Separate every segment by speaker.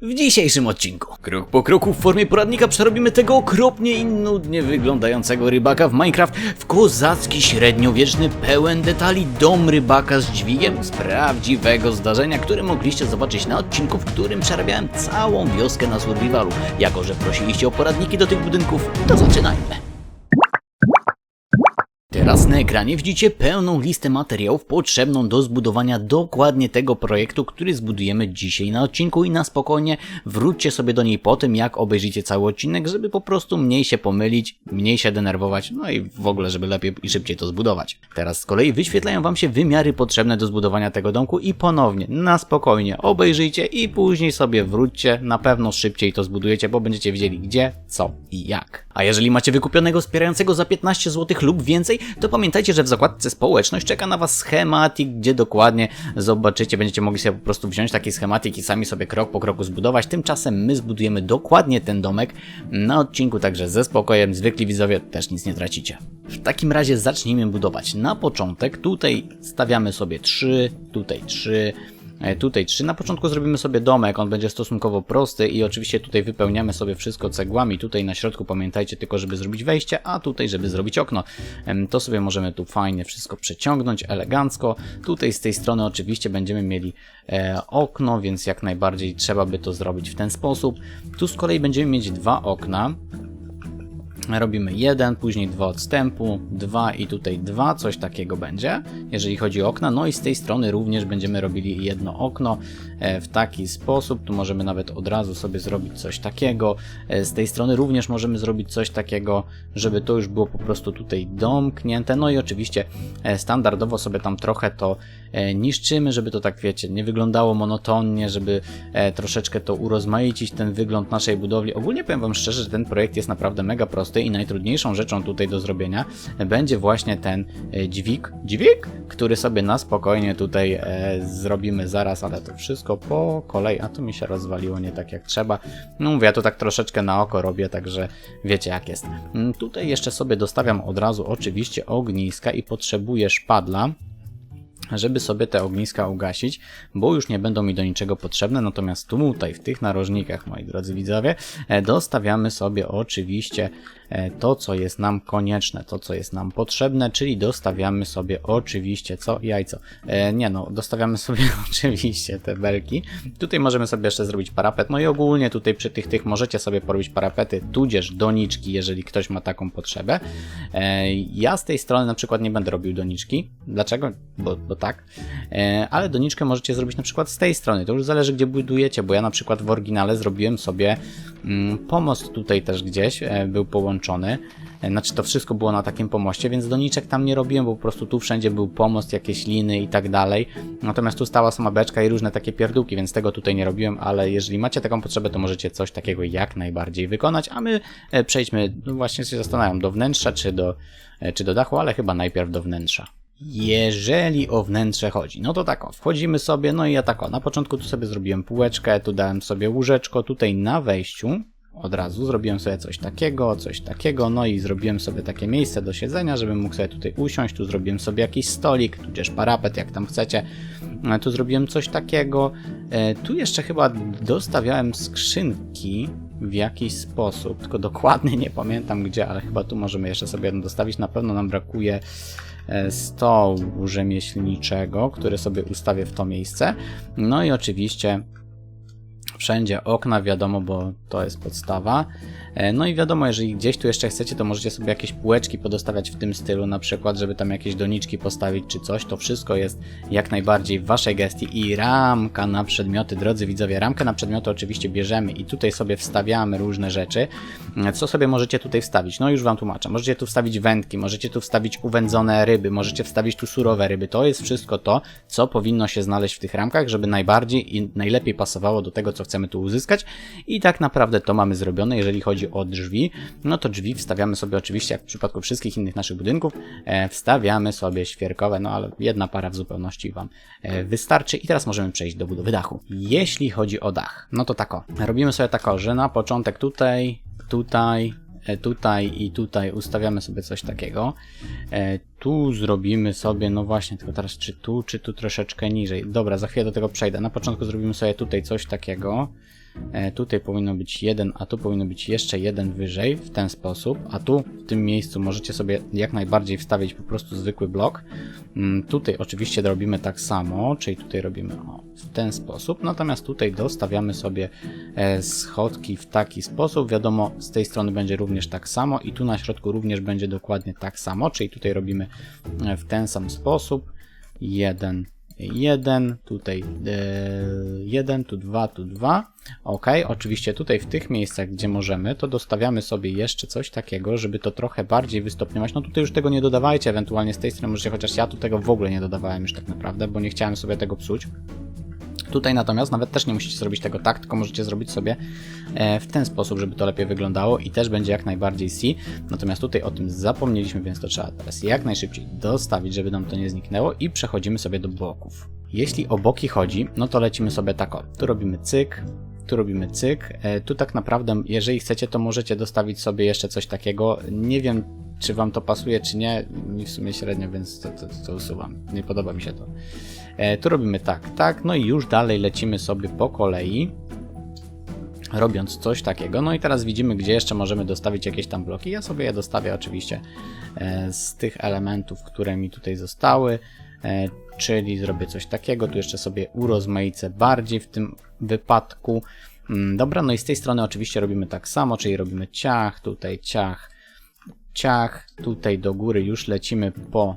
Speaker 1: W dzisiejszym odcinku, krok po kroku w formie poradnika przerobimy tego okropnie i nudnie wyglądającego rybaka w Minecraft w kozacki średniowieczny, pełen detali dom rybaka z dźwigiem z prawdziwego zdarzenia, które mogliście zobaczyć na odcinku, w którym przerabiałem całą wioskę na survivalu. Jako że prosiliście o poradniki do tych budynków, to zaczynajmy. Teraz na ekranie widzicie pełną listę materiałów potrzebną do zbudowania dokładnie tego projektu, który zbudujemy dzisiaj na odcinku i na spokojnie wróćcie sobie do niej po tym, jak obejrzycie cały odcinek, żeby po prostu mniej się pomylić, mniej się denerwować, no i w ogóle, żeby lepiej i szybciej to zbudować. Teraz z kolei wyświetlają wam się wymiary potrzebne do zbudowania tego domku i ponownie, na spokojnie obejrzyjcie i później sobie wróćcie, na pewno szybciej to zbudujecie, bo będziecie wiedzieli gdzie, co i jak. A jeżeli macie wykupionego wspierającego za 15 zł lub więcej, to pamiętajcie, że w zakładce społeczność czeka na was schematik, gdzie dokładnie zobaczycie, będziecie mogli sobie po prostu wziąć taki schematik i sami sobie krok po kroku zbudować. Tymczasem my zbudujemy dokładnie ten domek na odcinku, także ze spokojem, zwykli widzowie też nic nie tracicie. W takim razie zacznijmy budować. Na początek tutaj stawiamy sobie 3, tutaj 3, tutaj 3. Na początku zrobimy sobie domek, on będzie stosunkowo prosty i oczywiście tutaj wypełniamy sobie wszystko cegłami. Tutaj na środku pamiętajcie tylko, żeby zrobić wejście, a tutaj, żeby zrobić okno. To sobie możemy tu fajnie wszystko przeciągnąć, elegancko. Tutaj z tej strony oczywiście będziemy mieli okno, więc jak najbardziej trzeba by to zrobić w ten sposób. Tu z kolei będziemy mieć 2 okna. Robimy 1, później 2 odstępu, 2 i tutaj 2, coś takiego będzie, jeżeli chodzi o okna. No i z tej strony również będziemy robili jedno okno w taki sposób. Tu możemy nawet od razu sobie zrobić coś takiego. Z tej strony również możemy zrobić coś takiego, żeby to już było po prostu tutaj domknięte. No i oczywiście standardowo sobie tam trochę to niszczymy, żeby to tak wiecie, nie wyglądało monotonnie, żeby troszeczkę to urozmaicić, ten wygląd naszej budowli. Ogólnie powiem wam szczerze, że ten projekt jest naprawdę mega prosty i najtrudniejszą rzeczą tutaj do zrobienia będzie właśnie ten dźwig, który sobie na spokojnie tutaj zrobimy zaraz, ale to wszystko po kolei, a tu mi się rozwaliło nie tak jak trzeba. No mówię, ja to tak troszeczkę na oko robię, także wiecie jak jest. Tutaj jeszcze sobie dostawiam od razu oczywiście ogniska i potrzebuję szpadla, żeby sobie te ogniska ugasić, bo już nie będą mi do niczego potrzebne, natomiast tutaj w tych narożnikach, moi drodzy widzowie, dostawiamy sobie oczywiście to, co jest nam konieczne, to, co jest nam potrzebne, czyli dostawiamy sobie oczywiście, co? Jajco. Dostawiamy sobie oczywiście te belki. Tutaj możemy sobie jeszcze zrobić parapet, no i ogólnie tutaj przy tych możecie sobie porobić parapety, tudzież doniczki, jeżeli ktoś ma taką potrzebę. Ja z tej strony na przykład nie będę robił doniczki. Dlaczego? Bo tak. Ale doniczkę możecie zrobić na przykład z tej strony. To już zależy, gdzie budujecie, bo ja na przykład w oryginale zrobiłem sobie pomost tutaj też gdzieś był połączony. Znaczy to wszystko było na takim pomoście, więc doniczek tam nie robiłem, bo po prostu tu wszędzie był pomost, jakieś liny i tak dalej. Natomiast tu stała sama beczka i różne takie pierdółki, więc tego tutaj nie robiłem, ale jeżeli macie taką potrzebę, to możecie coś takiego jak najbardziej wykonać, a my przejdźmy, no właśnie się zastanawiam, do wnętrza czy do dachu, ale chyba najpierw do wnętrza. Jeżeli o wnętrze chodzi, no to tak, wchodzimy sobie, no i ja tak, na początku tu sobie zrobiłem półeczkę, tu dałem sobie łóżeczko, tutaj na wejściu od razu zrobiłem sobie coś takiego, no i zrobiłem sobie takie miejsce do siedzenia, żebym mógł sobie tutaj usiąść, tu zrobiłem sobie jakiś stolik, tudzież parapet, jak tam chcecie, tu zrobiłem coś takiego, tu jeszcze chyba dostawiałem skrzynki w jakiś sposób, tylko dokładnie nie pamiętam gdzie, ale chyba tu możemy jeszcze sobie jedno dostawić, na pewno nam brakuje stołu rzemieślniczego, który sobie ustawię w to miejsce, no i oczywiście wszędzie okna, wiadomo, bo to jest podstawa. No i wiadomo, jeżeli gdzieś tu jeszcze chcecie, to możecie sobie jakieś półeczki podostawiać w tym stylu, na przykład, żeby tam jakieś doniczki postawić czy coś. To wszystko jest jak najbardziej w waszej gestii. I ramka na przedmioty, drodzy widzowie, ramkę na przedmioty oczywiście bierzemy i tutaj sobie wstawiamy różne rzeczy. Co sobie możecie tutaj wstawić? No już wam tłumaczę. Możecie tu wstawić wędki, możecie tu wstawić uwędzone ryby, możecie wstawić tu surowe ryby. To jest wszystko to, co powinno się znaleźć w tych ramkach, żeby najbardziej i najlepiej pasowało do tego, co chcemy tu uzyskać. I tak naprawdę to mamy zrobione, jeżeli chodzi o drzwi. No to drzwi wstawiamy sobie oczywiście, jak w przypadku wszystkich innych naszych budynków, wstawiamy sobie świerkowe, no ale jedna para w zupełności wam wystarczy. I teraz możemy przejść do budowy dachu. Jeśli chodzi o dach, no to tako. Robimy sobie tako, że na początek tutaj i tutaj ustawiamy sobie coś takiego. Tu zrobimy sobie, no właśnie, tylko teraz czy tu troszeczkę niżej. Dobra, za chwilę do tego przejdę. Na początku zrobimy sobie tutaj coś takiego. tutaj powinno być jeden, a tu powinno być jeszcze jeden wyżej, w ten sposób, a tu w tym miejscu możecie sobie jak najbardziej wstawić po prostu zwykły blok. Tutaj oczywiście robimy tak samo, czyli tutaj robimy w ten sposób, natomiast tutaj dostawiamy sobie schodki w taki sposób, wiadomo, z tej strony będzie również tak samo i tu na środku również będzie dokładnie tak samo, czyli tutaj robimy w ten sam sposób, 1, 1, tutaj 1, tu 2, tu 2. Ok, oczywiście tutaj w tych miejscach, gdzie możemy, to dostawiamy sobie jeszcze coś takiego, żeby to trochę bardziej wystopniować. No tutaj już tego nie dodawajcie, ewentualnie z tej strony możecie, chociaż ja tu tego w ogóle nie dodawałem już tak naprawdę, bo nie chciałem sobie tego psuć. Tutaj natomiast nawet też nie musicie zrobić tego tak, tylko możecie zrobić sobie w ten sposób, żeby to lepiej wyglądało i też będzie jak najbardziej C. Natomiast tutaj o tym zapomnieliśmy, więc to trzeba teraz jak najszybciej dostawić, żeby nam to nie zniknęło i przechodzimy sobie do boków. Jeśli o boki chodzi, no to lecimy sobie tak o. Tu robimy cyk, tu robimy cyk. Tu tak naprawdę, jeżeli chcecie, to możecie dostawić sobie jeszcze coś takiego. Nie wiem, czy wam to pasuje, czy nie. Mi w sumie średnio, więc to usuwam. Nie podoba mi się to. Tu robimy tak, tak, no i już dalej lecimy sobie po kolei, robiąc coś takiego. No i teraz widzimy, gdzie jeszcze możemy dostawić jakieś tam bloki. Ja sobie je dostawię oczywiście z tych elementów, które mi tutaj zostały, czyli zrobię coś takiego. Tu jeszcze sobie urozmaicę bardziej w tym wypadku. Dobra, no i z tej strony oczywiście robimy tak samo, czyli robimy ciach, tutaj ciach, ciach, tutaj do góry już lecimy po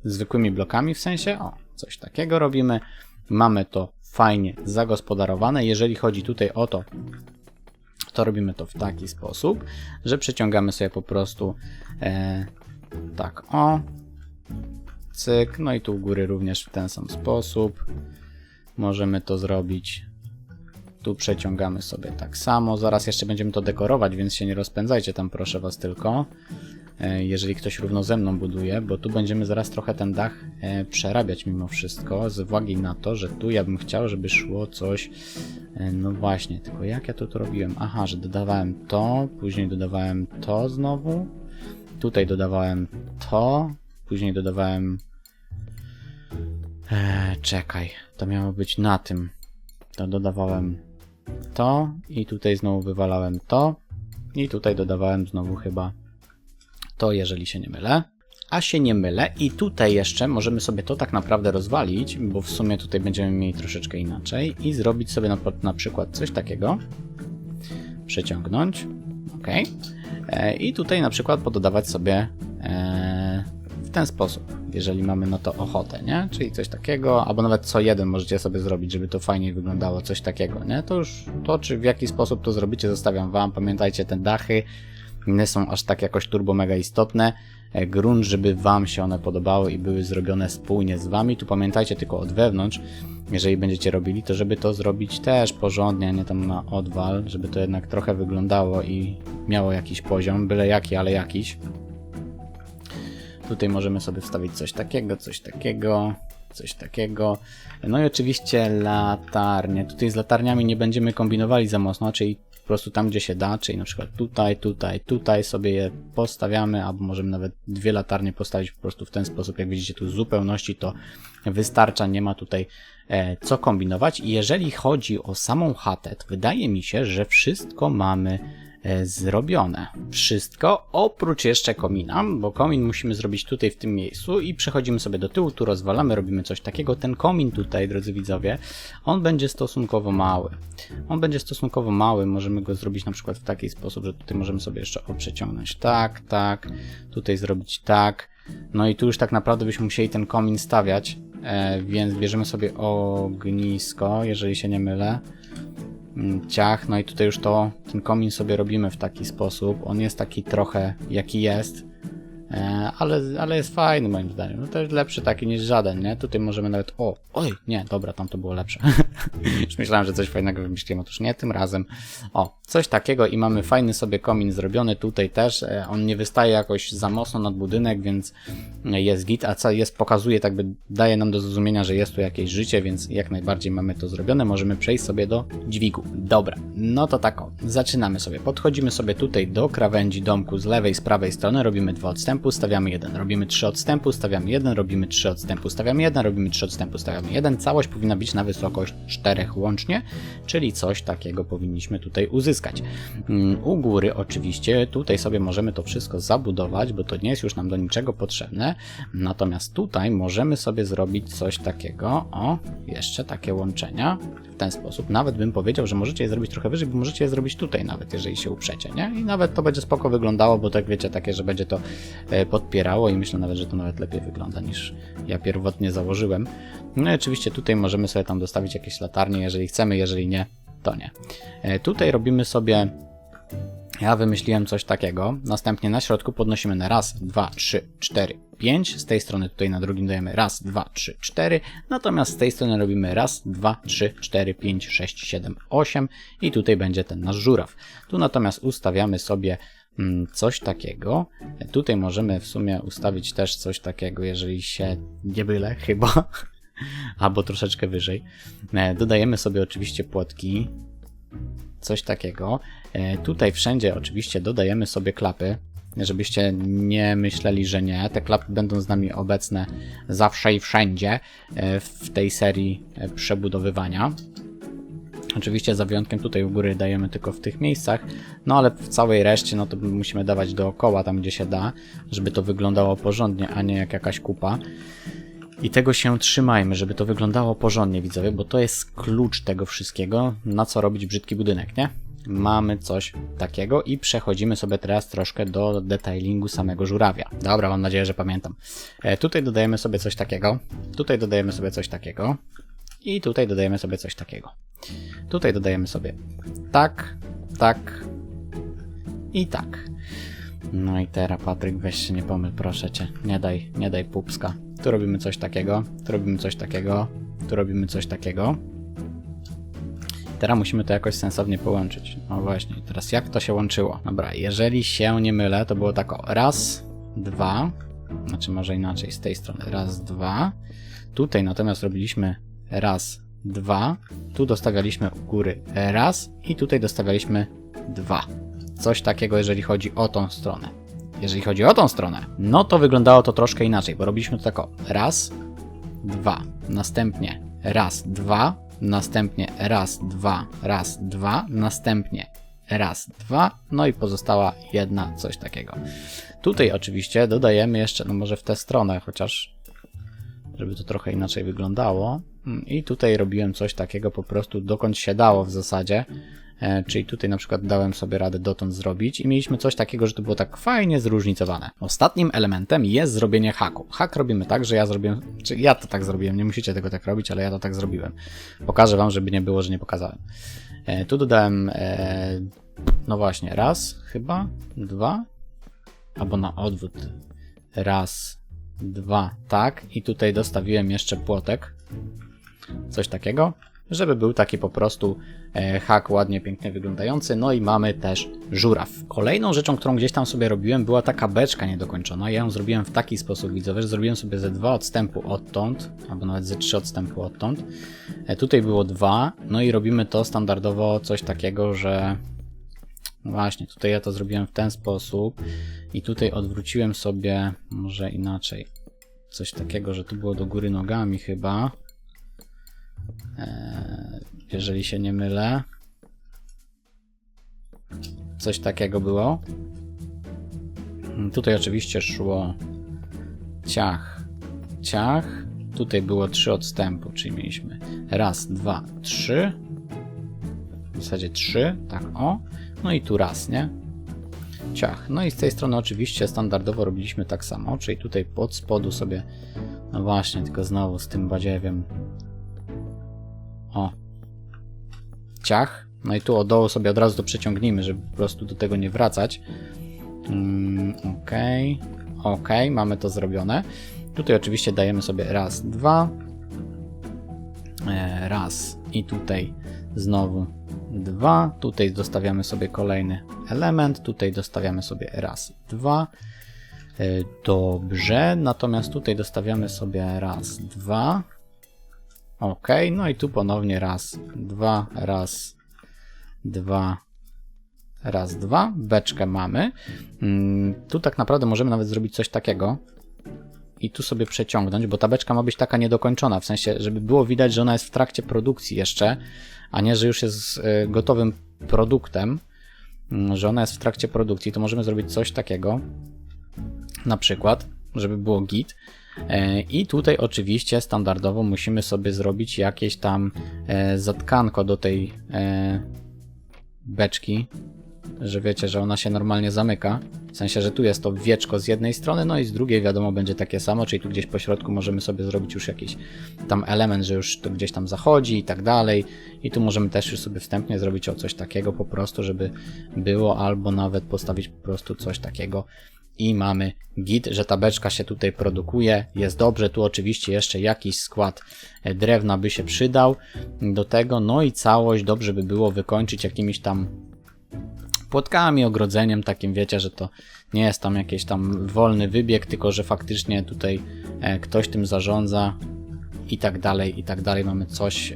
Speaker 1: zwykłymi blokami, w sensie, coś takiego robimy. Mamy to fajnie zagospodarowane. Jeżeli chodzi tutaj o to, to robimy to w taki sposób, że przeciągamy sobie po prostu tak cyk, no i tu u góry również w ten sam sposób. Możemy to zrobić. Tu przeciągamy sobie tak samo. Zaraz jeszcze będziemy to dekorować, więc się nie rozpędzajcie tam, proszę was tylko. Jeżeli ktoś równo ze mną buduje, bo tu będziemy zaraz trochę ten dach przerabiać mimo wszystko, z uwagi na to, że tu ja bym chciał, żeby szło coś, no właśnie, tylko jak ja to robiłem? Aha, że dodawałem to, później dodawałem to znowu, tutaj dodawałem to, później dodawałem, czekaj, to miało być na tym, to dodawałem to i tutaj znowu wywalałem to i tutaj dodawałem znowu chyba to, jeżeli się nie mylę. A się nie mylę i tutaj jeszcze możemy sobie to tak naprawdę rozwalić, bo w sumie tutaj będziemy mieli troszeczkę inaczej i zrobić sobie na przykład coś takiego. Przeciągnąć. Ok. I tutaj na przykład pododawać sobie w ten sposób, jeżeli mamy na to ochotę, nie? Czyli coś takiego, albo nawet co jeden możecie sobie zrobić, żeby to fajniej wyglądało, coś takiego, nie? To już to, czy w jaki sposób to zrobicie, zostawiam wam. Pamiętajcie, te dachy nie są aż tak jakoś turbo mega istotne. Grunt, żeby wam się one podobały i były zrobione spójnie z wami. Tu pamiętajcie tylko od wewnątrz, jeżeli będziecie robili, to żeby to zrobić też porządnie, a nie tam na odwal, żeby to jednak trochę wyglądało i miało jakiś poziom, byle jaki, ale jakiś. Tutaj możemy sobie wstawić coś takiego, coś takiego, coś takiego. No i oczywiście latarnie. Tutaj z latarniami nie będziemy kombinowali za mocno, czyli po prostu tam, gdzie się da, czyli na przykład tutaj, tutaj, tutaj sobie je postawiamy, albo możemy nawet dwie latarnie postawić po prostu w ten sposób. Jak widzicie, tu w zupełności to wystarcza, nie ma tutaj co kombinować. I jeżeli chodzi o samą chatę, to wydaje mi się, że wszystko mamy zrobione. Wszystko oprócz jeszcze komina, bo komin musimy zrobić tutaj w tym miejscu i przechodzimy sobie do tyłu, tu rozwalamy, robimy coś takiego. Ten komin tutaj, drodzy widzowie, on będzie stosunkowo mały. On będzie stosunkowo mały, możemy go zrobić na przykład w taki sposób, że tutaj możemy sobie jeszcze przeciągnąć tak, tak, tutaj zrobić tak. No i tu już tak naprawdę byśmy musieli ten komin stawiać, więc bierzemy sobie ognisko, jeżeli się nie mylę. Ciach, no i tutaj już ten komin sobie robimy w taki sposób. On jest taki trochę jaki jest, ale jest fajny moim zdaniem. No to jest lepszy taki niż żaden, nie? Tutaj możemy nawet, oj, nie, dobra, tam to było lepsze. Już myślałem, że coś fajnego wymyśliłem, otóż nie, tym razem. Coś takiego i mamy fajny sobie komin zrobiony tutaj też. On nie wystaje jakoś za mocno nad budynek, więc jest git, a co jest, pokazuje, tak by daje nam do zrozumienia, że jest tu jakieś życie, więc jak najbardziej mamy to zrobione. Możemy przejść sobie do dźwigu. Dobra, no to tak zaczynamy sobie. Podchodzimy sobie tutaj do krawędzi domku z lewej, z prawej strony, robimy 2 odstępy. odstępu, stawiamy 1, robimy 3 odstępu, stawiamy 1, robimy 3 odstępu, stawiamy 1, robimy 3 odstępu, stawiamy 1. Całość powinna być na wysokość 4 łącznie, czyli coś takiego powinniśmy tutaj uzyskać. U góry oczywiście tutaj sobie możemy to wszystko zabudować, bo to nie jest już nam do niczego potrzebne. Natomiast tutaj możemy sobie zrobić coś takiego, o, jeszcze takie łączenia w ten sposób. Nawet bym powiedział, że możecie je zrobić trochę wyżej, bo możecie je zrobić tutaj nawet, jeżeli się uprzecie, nie? I nawet to będzie spoko wyglądało, bo tak wiecie, takie, że będzie to podpierało i myślę nawet, że to nawet lepiej wygląda niż ja pierwotnie założyłem. No i oczywiście tutaj możemy sobie tam dostawić jakieś latarnie, jeżeli chcemy, jeżeli nie, to nie. Tutaj robimy sobie, ja wymyśliłem coś takiego, następnie na środku podnosimy na raz, 2, 3, 4, 5, z tej strony tutaj na drugim dajemy raz, 2, 3, 4, natomiast z tej strony robimy raz, 2, 3, 4, 5, 6, 7, 8 i tutaj będzie ten nasz żuraw. Tu natomiast ustawiamy sobie coś takiego, tutaj możemy w sumie ustawić też coś takiego, jeżeli się nie mylę chyba, albo troszeczkę wyżej. Dodajemy sobie oczywiście płotki, coś takiego. Tutaj wszędzie oczywiście dodajemy sobie klapy, żebyście nie myśleli, że nie. Te klapy będą z nami obecne zawsze i wszędzie w tej serii przebudowywania. Oczywiście za wyjątkiem tutaj u góry dajemy tylko w tych miejscach, no ale w całej reszcie no to musimy dawać dookoła tam, gdzie się da, żeby to wyglądało porządnie, a nie jak jakaś kupa. I tego się trzymajmy, żeby to wyglądało porządnie, widzowie, bo to jest klucz tego wszystkiego, na co robić brzydki budynek, nie? Mamy coś takiego i przechodzimy sobie teraz troszkę do detailingu samego żurawia. Dobra, mam nadzieję, że pamiętam. Tutaj dodajemy sobie coś takiego, tutaj dodajemy sobie coś takiego i tutaj dodajemy sobie coś takiego. Tutaj dodajemy sobie tak, tak i tak. No i teraz, Patryk, weź się nie pomyl, proszę cię, nie daj pupska. Tu robimy coś takiego, tu robimy coś takiego, tu robimy coś takiego. Teraz musimy to jakoś sensownie połączyć. No właśnie, teraz jak to się łączyło? Dobra, jeżeli się nie mylę, to było tak o, raz, dwa, znaczy może inaczej, z tej strony, raz, dwa. Tutaj natomiast robiliśmy raz, dwa, tu dostawialiśmy u góry raz i tutaj dostawialiśmy dwa. Coś takiego, jeżeli chodzi o tą stronę. Jeżeli chodzi o tą stronę, no to wyglądało to troszkę inaczej, bo robiliśmy to tak o, raz, dwa, następnie raz, dwa, następnie raz, dwa, następnie raz, dwa, no i pozostała jedna, coś takiego. Tutaj oczywiście dodajemy jeszcze, no może w tę stronę, chociaż żeby to trochę inaczej wyglądało. I tutaj robiłem coś takiego po prostu dokąd się dało w zasadzie. Czyli tutaj na przykład dałem sobie radę dotąd zrobić i mieliśmy coś takiego, że to było tak fajnie zróżnicowane. Ostatnim elementem jest zrobienie haku. Hak robimy tak, że ja zrobiłem, czy ja to tak zrobiłem, nie musicie tego tak robić, ale ja to tak zrobiłem. Pokażę wam, żeby nie było, że nie pokazałem. Tu dodałem, no właśnie, raz chyba, dwa, albo na odwrót. Raz, dwa, tak. I tutaj dostawiłem jeszcze płotek. Coś takiego, żeby był taki po prostu hak ładnie, pięknie wyglądający. No i mamy też żuraw. Kolejną rzeczą, którą gdzieś tam sobie robiłem, była taka beczka niedokończona. Ja ją zrobiłem w taki sposób, widzowie, że zrobiłem sobie ze 2 odstępu odtąd, albo nawet ze 3 odstępu odtąd. Tutaj było 2, no i robimy to standardowo coś takiego, że właśnie tutaj ja to zrobiłem w ten sposób i tutaj odwróciłem sobie, może inaczej, coś takiego, że tu było do góry nogami chyba. Jeżeli się nie mylę. Coś takiego było. Tutaj oczywiście szło ciach, ciach. Tutaj było 3 odstępu, czyli mieliśmy raz, 2, 3. W zasadzie 3, tak o. No i tu raz, nie? Ciach. No i z tej strony oczywiście standardowo robiliśmy tak samo, czyli tutaj pod spodu sobie, no właśnie, tylko znowu z tym badziewiem. O. Ciach. No i tu od dołu sobie od razu to przeciągnijmy, żeby po prostu do tego nie wracać. Okej. Okej, mamy to zrobione. Tutaj oczywiście dajemy sobie raz, 2. Raz. I tutaj znowu 2. Tutaj dostawiamy sobie kolejny element. Tutaj dostawiamy sobie raz, 2. Dobrze. Natomiast tutaj dostawiamy sobie raz, 2. Ok, no i tu ponownie raz, 2, raz, 2, Raz, dwa. Beczkę mamy. Tu tak naprawdę możemy nawet zrobić coś takiego. I tu sobie przeciągnąć, bo ta beczka ma być taka niedokończona, w sensie, żeby było widać, że ona jest w trakcie produkcji jeszcze, a nie, że już jest gotowym produktem, że ona jest w trakcie produkcji, to możemy zrobić coś takiego, na przykład, żeby było git. I tutaj oczywiście standardowo musimy sobie zrobić jakieś tam zatkanko do tej beczki, że wiecie, że ona się normalnie zamyka. W sensie, że tu jest to wieczko z jednej strony, no i z drugiej wiadomo będzie takie samo, czyli tu gdzieś po środku możemy sobie zrobić już jakiś tam element, że już to gdzieś tam zachodzi i tak dalej. I tu możemy też już sobie wstępnie zrobić o coś takiego po prostu, żeby było, albo nawet postawić po prostu coś takiego. I mamy git, że ta beczka się tutaj produkuje, jest dobrze, tu oczywiście jeszcze jakiś skład drewna by się przydał do tego, no i całość dobrze by było wykończyć jakimiś tam płotkami, ogrodzeniem takim, wiecie, że to nie jest tam jakiś tam wolny wybieg, tylko że faktycznie tutaj ktoś tym zarządza i tak dalej, mamy coś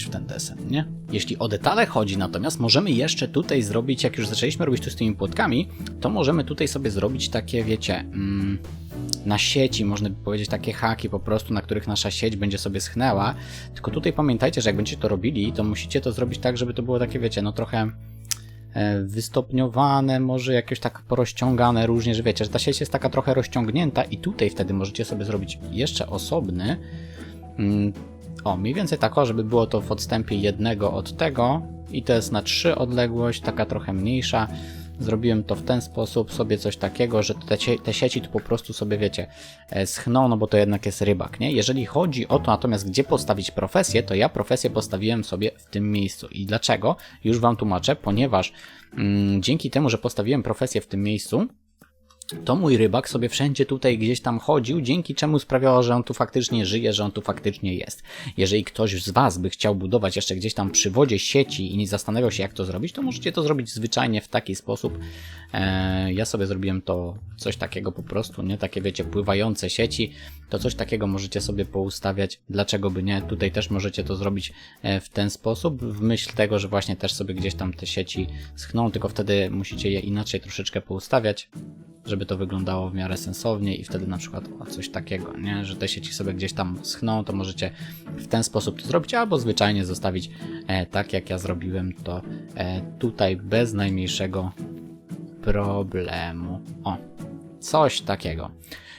Speaker 1: w ten desen, nie? Jeśli o detale chodzi natomiast, możemy jeszcze tutaj zrobić, jak już zaczęliśmy robić tu z tymi płotkami, to możemy tutaj sobie zrobić takie, wiecie, na sieci, można by powiedzieć, takie haki po prostu, na których nasza sieć będzie sobie schnęła, tylko tutaj pamiętajcie, że jak będziecie to robili, to musicie to zrobić tak, żeby to było takie, wiecie, no trochę wystopniowane, może jakieś tak porozciągane różnie, że wiecie, że ta sieć jest taka trochę rozciągnięta i tutaj wtedy możecie sobie zrobić jeszcze osobny, mniej więcej tak, żeby było to w odstępie jednego od tego i to jest na 3 odległość, taka trochę mniejsza. Zrobiłem to w ten sposób, sobie coś takiego, że te sieci tu po prostu sobie, wiecie, schną, no bo to jednak jest rybak, nie? Jeżeli chodzi o to natomiast, gdzie postawić profesję, to ja profesję postawiłem sobie w tym miejscu. I dlaczego? Już wam tłumaczę, ponieważ dzięki temu, że postawiłem profesję w tym miejscu, to mój rybak sobie wszędzie tutaj gdzieś tam chodził, dzięki czemu sprawiało, że on tu faktycznie żyje, że on tu faktycznie jest. Jeżeli ktoś z was by chciał budować jeszcze gdzieś tam przy wodzie sieci i nie zastanawiał się, jak to zrobić, to możecie to zrobić zwyczajnie w taki sposób. Ja sobie zrobiłem to coś takiego po prostu, nie? Takie, wiecie, pływające sieci, to coś takiego możecie sobie poustawiać. Dlaczego by nie? Tutaj też możecie to zrobić w ten sposób, w myśl tego, że właśnie też sobie gdzieś tam te sieci schną, tylko wtedy musicie je inaczej troszeczkę poustawiać, żeby to wyglądało w miarę sensownie i wtedy na przykład coś takiego, nie? Że te sieci sobie gdzieś tam schną, to możecie w ten sposób to zrobić, albo zwyczajnie zostawić tak, jak ja zrobiłem to tutaj bez najmniejszego problemu. O, coś takiego.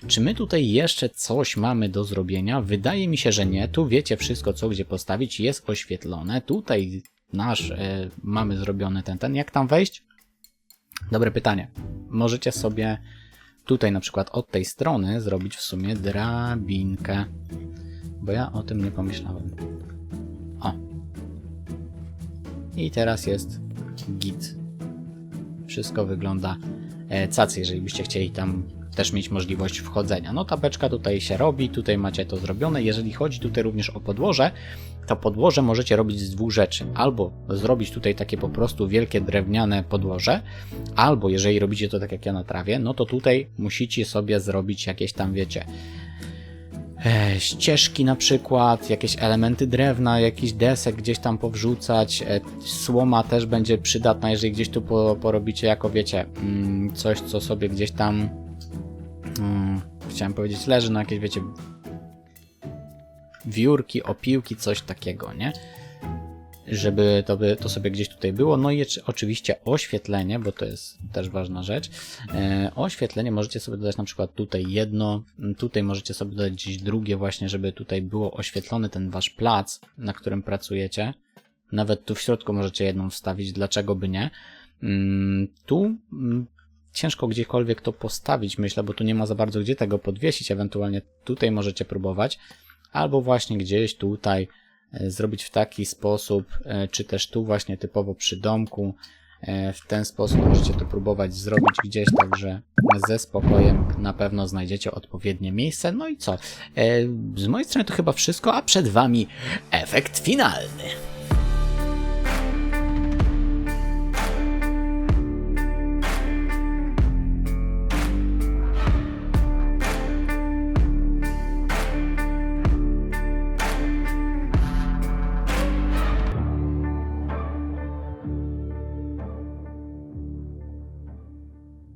Speaker 1: Czy my tutaj jeszcze coś mamy do zrobienia? Wydaje mi się, że nie. Tu wiecie wszystko, co gdzie postawić, jest oświetlone. Tutaj mamy zrobiony ten. Jak tam wejść? Dobre pytanie. Możecie sobie tutaj na przykład od tej strony zrobić w sumie drabinkę, bo ja o tym nie pomyślałem. O. I teraz jest git. Wszystko wygląda cacy, jeżeli byście chcieli tam też mieć możliwość wchodzenia. No ta beczka tutaj się robi, tutaj macie to zrobione. Jeżeli chodzi tutaj również o podłoże, to podłoże możecie robić z 2 rzeczy. Albo zrobić tutaj takie po prostu wielkie drewniane podłoże, albo jeżeli robicie to tak jak ja na trawie, no to tutaj musicie sobie zrobić jakieś tam, wiecie, ścieżki na przykład, jakieś elementy drewna, jakiś desek gdzieś tam powrzucać, słoma też będzie przydatna, jeżeli gdzieś tu porobicie jako, wiecie, coś, co sobie gdzieś tam chciałem powiedzieć, leży na jakieś, wiecie, wiórki, opiłki, coś takiego, nie? Żeby to sobie gdzieś tutaj było. No i oczywiście oświetlenie, bo to jest też ważna rzecz. Oświetlenie możecie sobie dodać na przykład tutaj jedno, tutaj możecie sobie dodać gdzieś drugie właśnie, żeby tutaj było oświetlony ten wasz plac, na którym pracujecie. Nawet tu w środku możecie jedną wstawić, dlaczego by nie. Tu ciężko gdziekolwiek to postawić, myślę, bo tu nie ma za bardzo gdzie tego podwiesić, ewentualnie tutaj możecie próbować, albo właśnie gdzieś tutaj zrobić w taki sposób, czy też tu właśnie typowo przy domku, w ten sposób możecie to próbować zrobić gdzieś, także ze spokojem na pewno znajdziecie odpowiednie miejsce. No i co? Z mojej strony to chyba wszystko, a przed wami efekt finalny.